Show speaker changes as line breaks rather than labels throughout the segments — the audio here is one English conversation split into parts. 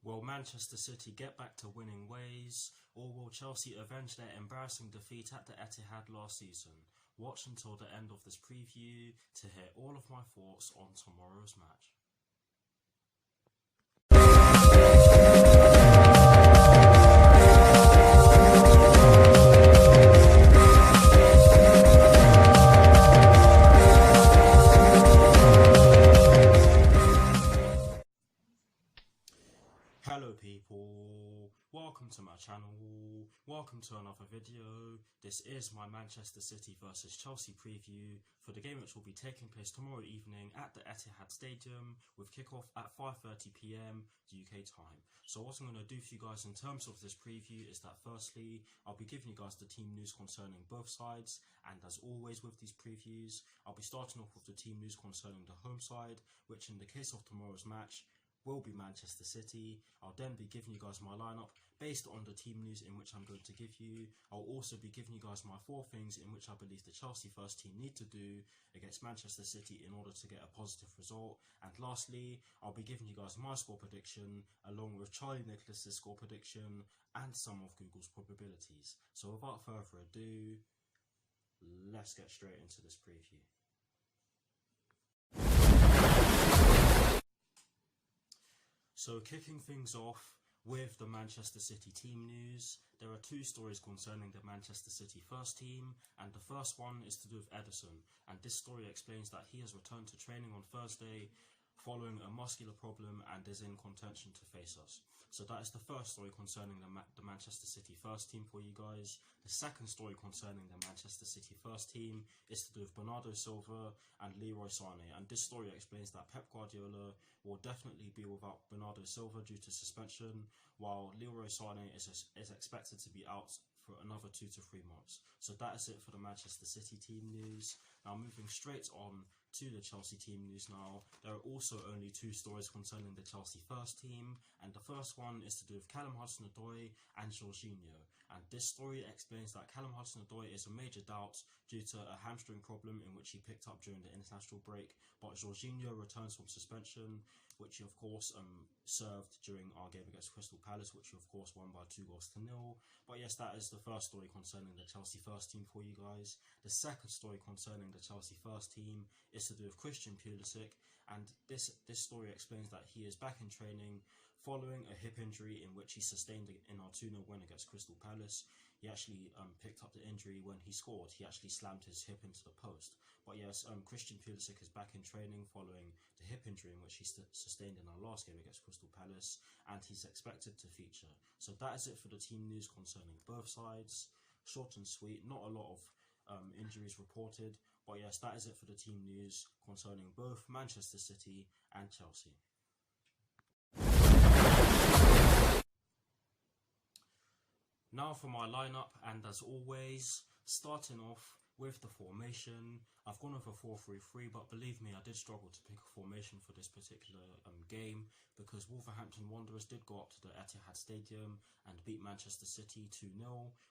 Will Manchester City get back to winning ways, or will Chelsea avenge their embarrassing defeat at the Etihad last season? Watch until the end of this preview to hear all of my thoughts on tomorrow's match. Hello people, welcome to my channel, welcome to another video. This is my Manchester City versus Chelsea preview for the game which will be taking place tomorrow evening at the Etihad Stadium with kickoff at 5:30 PM UK time. So what I'm going to do for you guys in terms of this preview is that firstly, I'll be giving you guys the team news concerning both sides, and as always with these previews, I'll be starting off with the team news concerning the home side, which in the case of tomorrow's match, will be Manchester City. I'll then be giving you guys my lineup based on the team news in which I'm going to give you. I'll also be giving you guys my 4 things in which I believe the Chelsea first team need to do against Manchester City in order to get a positive result. And lastly, I'll be giving you guys my score prediction along with Charlie Nicholas's score prediction and some of Google's probabilities. So without further ado, let's get straight into this preview. So kicking things off with the Manchester City team news, there are 2 stories concerning the Manchester City first team, and the first one is to do with Ederson, and this story explains that he has returned to training on Thursday following a muscular problem and is in contention to face us. So that is the first story concerning the Manchester City first team for you guys. The second story concerning the Manchester City first team is to do with Bernardo Silva and Leroy Sané, and this story explains that Pep Guardiola will definitely be without Bernardo Silva due to suspension, while Leroy Sané is expected to be out for another 2 to 3 months. So that is it for the Manchester City team news. Now moving straight on to the Chelsea team news now, there are also only 2 stories concerning the Chelsea first team, and the first one is to do with Callum Hudson-Odoi and Jorginho, and this story explains that Callum Hudson-Odoi is a major doubt due to a hamstring problem in which he picked up during the international break, but Jorginho returns from suspension, which he of course served during our game against Crystal Palace, which he of course won by 2-0. But yes, that is the first story concerning the Chelsea first team for you guys. The second story concerning the Chelsea first team is to do with Christian Pulisic, and this story explains that he is back in training following a hip injury in which he sustained in our 2-0 win against Crystal Palace. He actually picked up the injury when he scored. He actually slammed his hip into the post. But yes, Christian Pulisic is back in training following the hip injury in which he sustained in our last game against Crystal Palace, and he's expected to feature. So that is it for the team news concerning both sides. Short and sweet, not a lot of injuries reported, but yes, that is it for the team news concerning both Manchester City and Chelsea. Now for my lineup, and as always, starting off with the formation, I've gone with a 4-3-3, but believe me, I did struggle to pick a formation for this particular game because Wolverhampton Wanderers did go up to the Etihad Stadium and beat Manchester City 2-0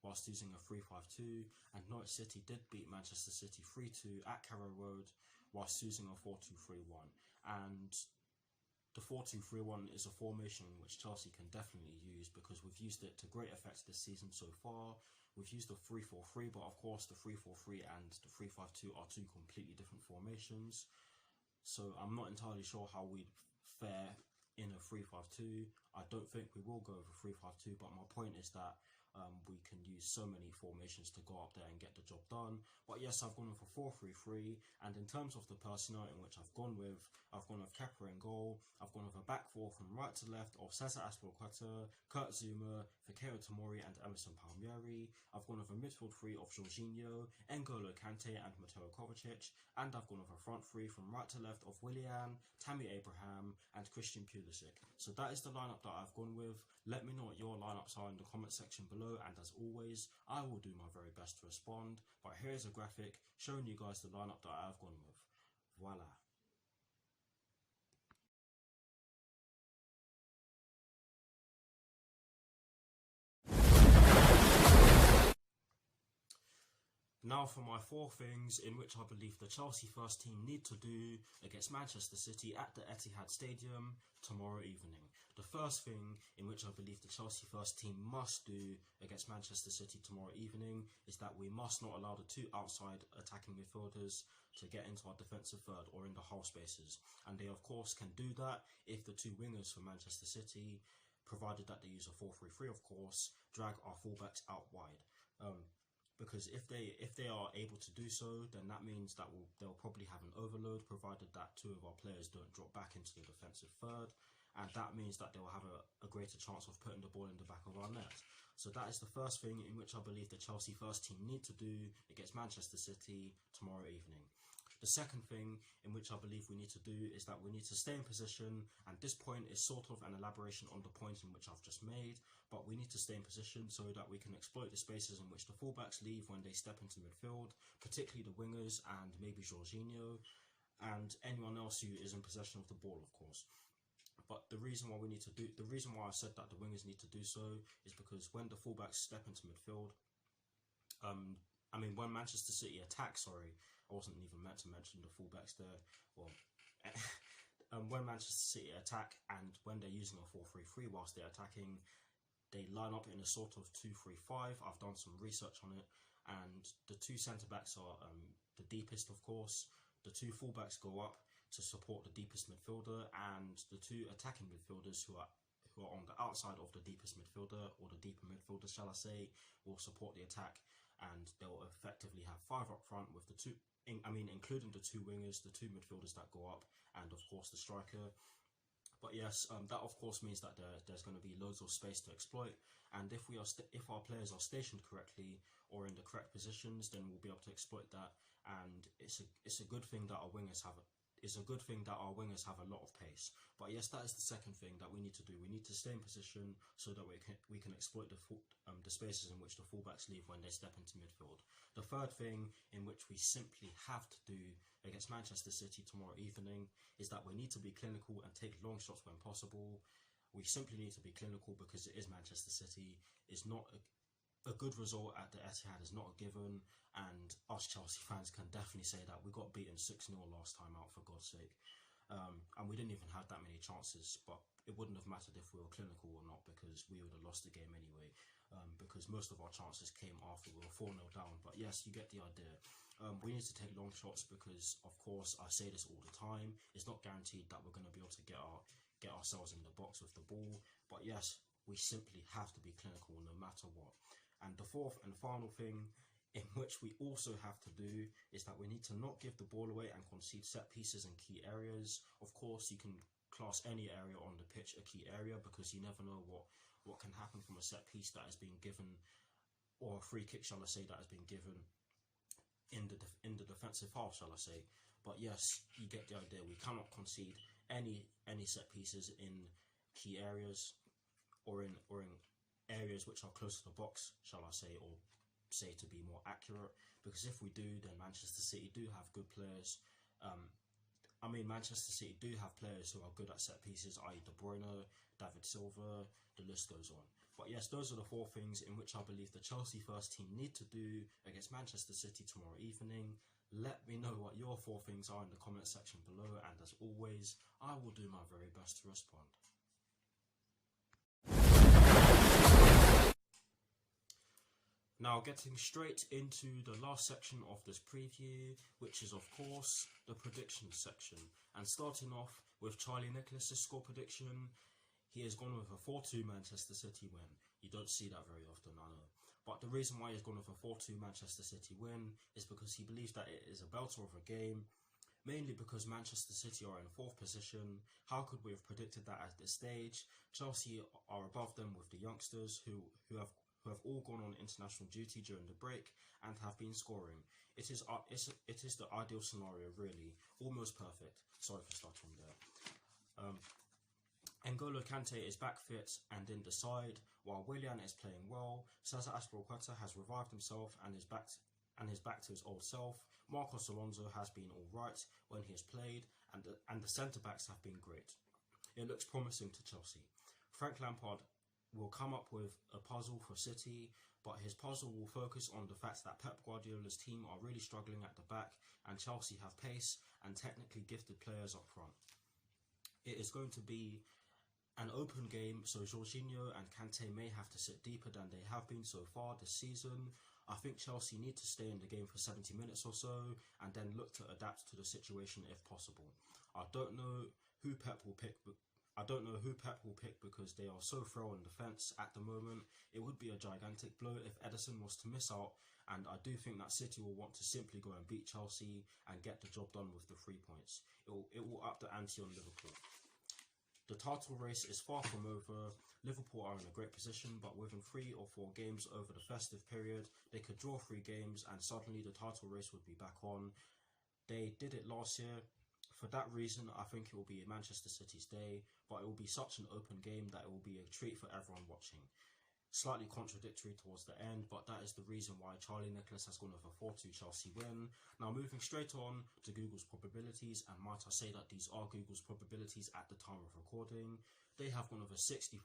whilst using a 3-5-2, and Norwich City did beat Manchester City 3-2 at Carrow Road whilst using a 4-2-3-1. And the 4-2-3-1 is a formation which Chelsea can definitely use because we've used it to great effect this season so far. We've used the 3-4-3, but of course the 3-4-3 and the 3-5-2 are 2 completely different formations. So I'm not entirely sure how we'd fare in a 3-5-2. I don't think we will go with a 3-5-2, but my point is that we can use so many formations to go up there and get the job done. But yes, I've gone with a 4-3-3, and in terms of the personnel in which I've gone with Kepa in goal. I've gone with a back 4 from right to left of Cesar Azpilicueta, Kurt Zouma, Fikayo Tomori and Emerson Palmieri. I've gone with a midfield 3 of Jorginho, N'Golo Kante and Mateo Kovacic, and I've gone with a front 3 from right to left of Willian, Tammy Abraham and Christian Pulisic. So that is the lineup that I've gone with. Let me know what your lineups are in the comment section below, and as always, I will do my very best to respond. But here's a graphic showing you guys the lineup that I've gone with. Voila. Now for my 4 things in which I believe the Chelsea first team need to do against Manchester City at the Etihad Stadium tomorrow evening. The first thing in which I believe the Chelsea first team must do against Manchester City tomorrow evening is that we must not allow the two outside attacking midfielders to get into our defensive third or in the half spaces. And they of course can do that if the two wingers for Manchester City, provided that they use a 4-3-3 of course, drag our fullbacks out wide. Because if they are able to do so, then that means that they'll probably have an overload, provided that two of our players don't drop back into the defensive third, and that means that they will have a greater chance of putting the ball in the back of our net. So that is the first thing in which I believe the Chelsea first team need to do against Manchester City tomorrow evening. The second thing in which I believe we need to do is that we need to stay in position, and this point is sort of an elaboration on the point in which I've just made, but we need to stay in position so that we can exploit the spaces in which the fullbacks leave when they step into midfield, particularly the wingers and maybe Jorginho and anyone else who is in possession of the ball, of course. But the reason why I said that the wingers need to do so is because when the fullbacks step into midfield, when Manchester City attack, sorry, I wasn't even meant to mention the fullbacks there. Well, when Manchester City attack and when they're using a 4-3-3 whilst they're attacking, they line up in a sort of 2-3-5. I've done some research on it, and the two centre backs are the deepest, of course. The two fullbacks go up to support the deepest midfielder, and the two attacking midfielders who are on the outside of the deepest midfielder, or the deeper midfielder shall I say, will support the attack, and they'll effectively have 5 up front with the two, including the two wingers, the two midfielders that go up, and of course the striker. But yes, that of course means that there's going to be loads of space to exploit, and if our players are stationed correctly or in the correct positions, then we'll be able to exploit that. And it's a good thing that our wingers have a lot of pace. But yes, that is the second thing that we need to do. We need to stay in position so that we can exploit the spaces in which the fullbacks leave when they step into midfield. The third thing in which we simply have to do against Manchester City tomorrow evening is that we need to be clinical and take long shots when possible. We simply need to be clinical because it is Manchester City. It's not a good result at the Etihad is not a given, and us Chelsea fans can definitely say that we got beaten 6-0 last time out, for God's sake. And we didn't even have that many chances, but it wouldn't have mattered if we were clinical or not, because we would have lost the game anyway, because most of our chances came after we were 4-0 down. But yes, you get the idea. We need to take long shots because, of course, I say this all the time, it's not guaranteed that we're going to be able to get ourselves in the box with the ball. But yes, we simply have to be clinical no matter what. And the fourth and final thing in which we also have to do is that we need to not give the ball away and concede set pieces in key areas. Of course, you can class any area on the pitch a key area, because you never know what can happen from a set piece that has been given, or a free kick, shall I say, that has been given in the defensive half, shall I say. But yes, you get the idea. We cannot concede any set pieces in key areas or in areas which are close to the box, shall I say, or say to be more accurate, because if we do, then Manchester City do have good players. Manchester City do have players who are good at set pieces, i.e. De Bruyne, David Silva, the list goes on. But yes, those are the 4 things in which I believe the Chelsea first team need to do against Manchester City tomorrow evening. Let me know what your 4 things are in the comment section below, and as always, I will do my very best to respond. Now, getting straight into the last section of this preview, which is of course the predictions section. And starting off with Charlie Nicholas's score prediction, he has gone with a 4-2 Manchester City win. You don't see that very often, I know. But the reason why he's gone with a 4-2 Manchester City win is because he believes that it is a belter of a game, mainly because Manchester City are in 4th position. How could we have predicted that at this stage? Chelsea are above them with the youngsters who have all gone on international duty during the break and have been scoring. It is the ideal scenario, really, almost perfect. Sorry for stuttering there. N'Golo Kante is back fit and in the side, while Willian is playing well. Cesar Azpilicueta has revived himself and is back to his old self. Marcos Alonso has been all right when he has played, and the centre backs have been great. It looks promising to Chelsea. Frank Lampard will come up with a puzzle for City, but his puzzle will focus on the fact that Pep Guardiola's team are really struggling at the back, and Chelsea have pace and technically gifted players up front. It is going to be an open game, so Jorginho and Kante may have to sit deeper than they have been so far this season. I think Chelsea need to stay in the game for 70 minutes or so and then look to adapt to the situation if possible. I don't know who Pep will pick. Because they are so frail in defence at the moment. It would be a gigantic blow if Ederson was to miss out, and I do think that City will want to simply go and beat Chelsea and get the job done with the 3 points. It will up the ante on Liverpool. The title race is far from over. Liverpool are in a great position, but within 3 or 4 games over the festive period, they could draw 3 games and suddenly the title race would be back on. They did it last year. For that reason, I think it will be Manchester City's day, but it will be such an open game that it will be a treat for everyone watching. Slightly contradictory towards the end, but that is the reason why Charlie Nicholas has gone with a 4-2 Chelsea win. Now moving straight on to Google's probabilities, and might I say that these are Google's probabilities at the time of recording. They have gone with a 65%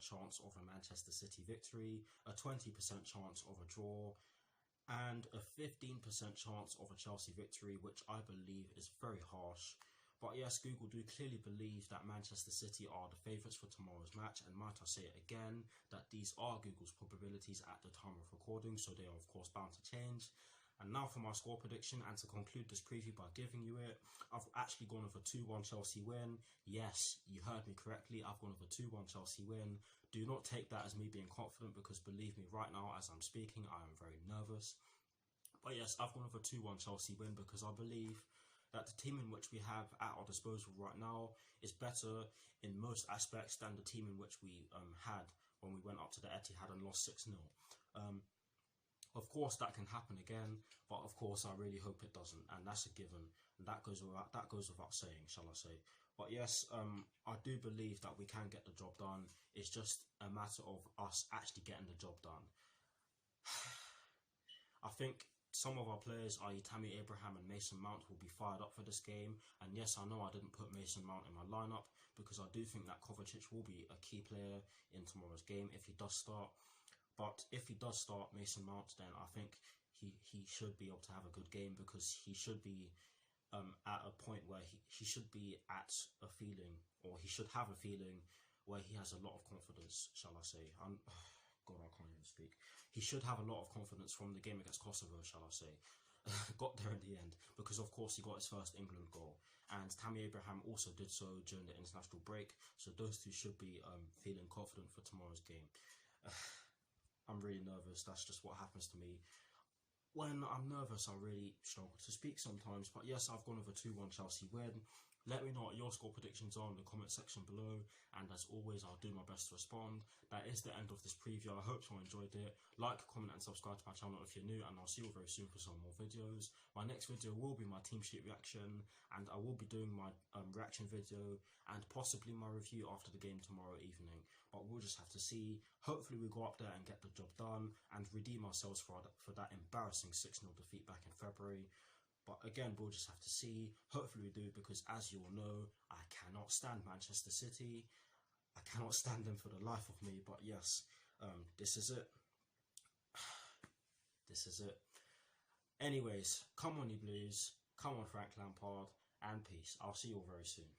chance of a Manchester City victory, a 20% chance of a draw, and a 15% chance of a Chelsea victory, which I believe is very harsh. But yes, Google do clearly believe that Manchester City are the favourites for tomorrow's match, and might I say it again, that these are Google's probabilities at the time of recording, so they are of course bound to change. And now for my score prediction, and to conclude this preview by giving you it, I've actually gone with a 2-1 Chelsea win. Yes, you heard me correctly, I've gone with a 2-1 Chelsea win. Do not take that as me being confident, because believe me, right now as I'm speaking, I am very nervous. But yes, I've gone with a 2-1 Chelsea win because I believe that the team in which we have at our disposal right now is better in most aspects than the team in which we had when we went up to the Etihad and lost 6-0. Of course, that can happen again, but of course, I really hope it doesn't, and that's a given. And that goes without saying, shall I say. But yes, I do believe that we can get the job done. It's just a matter of us actually getting the job done. I think some of our players, i.e. Tammy Abraham and Mason Mount, will be fired up for this game. And yes, I know I didn't put Mason Mount in my lineup because I do think that Kovacic will be a key player in tomorrow's game if he does start. But if he does start Mason Mount, then I think he should be able to have a good game, because he should be at a point where he should be at a feeling, or he should have a feeling where he has a lot of confidence, shall I say. God, I can't even speak. He should have a lot of confidence from the game against Kosovo, shall I say. Got there in the end, because of course he got his first England goal. And Tammy Abraham also did so during the international break. So those two should be feeling confident for tomorrow's game. I'm really nervous. That's just what happens to me. When I'm nervous, I really struggle to speak sometimes. But yes, I've gone with a 2-1 Chelsea win. Let me know what your score predictions are in the comment section below. And as always, I'll do my best to respond. That is the end of this preview. I hope you enjoyed it. Like, comment and subscribe to my channel if you're new. And I'll see you very soon for some more videos. My next video will be my team sheet reaction. And I will be doing my reaction video and possibly my review after the game tomorrow evening. But we'll just have to see. Hopefully we go up there and get the job done and redeem ourselves for that embarrassing 6-0 defeat back in February. But again, we'll just have to see. Hopefully we do, because as you all know, I cannot stand Manchester City. I cannot stand them for the life of me. But yes, this is it. This is it. Anyways, come on you Blues. Come on Frank Lampard. And peace. I'll see you all very soon.